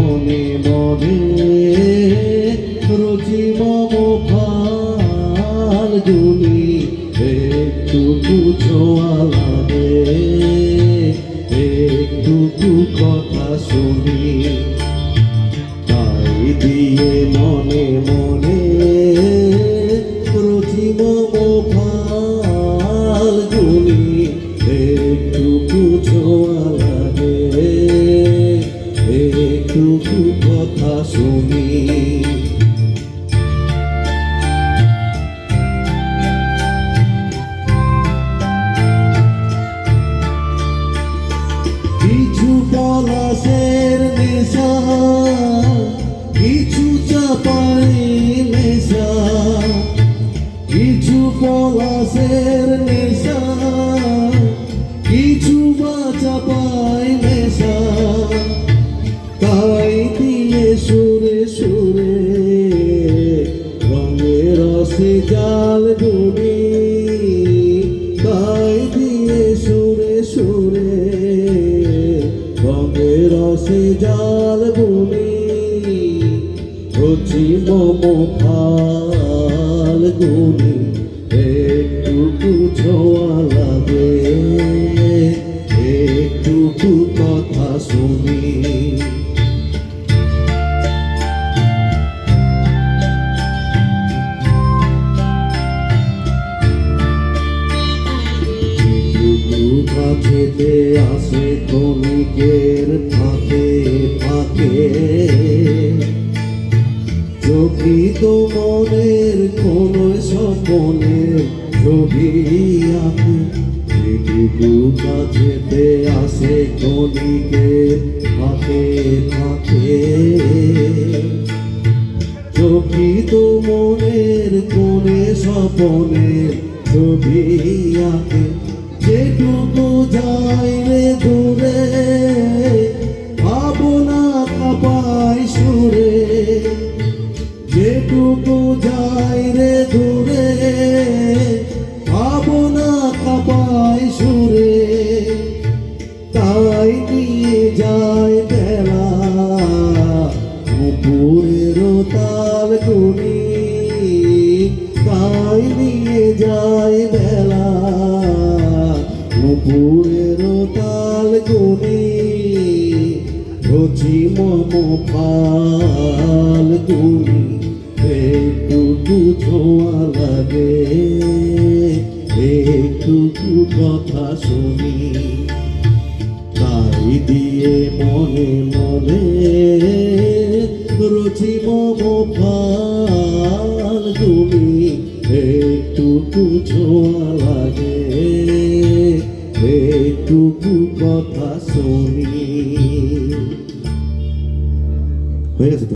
মনে মনে রোজি মম ফাল্গুনি একটু ছোঁয়া লাগে একটু কথা শুনি তাই দিয়ে মনে মনে রোজি মম ফাল্গুনি একটু ছোঁয়া লাগে একটু কথা শুনি কিছু পলাশের নেশা কিছু চাপাই নেশা কিছু পলাশের নেশা কিছু বা চাপাই নেশা তাই দিয়ে সুরে সুরে রঙের রসে জাল বুনি তাই দিয়ে সুরে সুরে রঙের রসে জাল বুনি রুচি মম ফাল্গুনি একটু ছোঁয়া লাগে একটু কথা শুনি কাছেতে আসে ক্ষণিকের ফাঁকে ফাঁকে চকিত মনের কোন স্বপনের ছবি আঁকে যেটুকু কাছেতে আসে ক্ষণিকের ফাঁকে ফাঁকে চকিত মনের কোন স্বপনের ছবি আঁকে যেটুকু যাই রে দূরে ভাবনা কাপাই সুরে যেটুকু যাই রে দূরে ভাবনা কাপাই সুরে তাই নিয়ে যায় বেলা উপরের তাল গুনি তাই নিয়ে যায় বেলা উপরের তাল গুনি রুচি মম ফাল্গুনি একটু ছোঁয়া লাগে একটু কথা শুনি তাই দিয়ে মনে মনে রুচি মম ফাল্গুনি একটু ছোঁয়া লাগে একটু কথা শুনি হয়ে গেছে।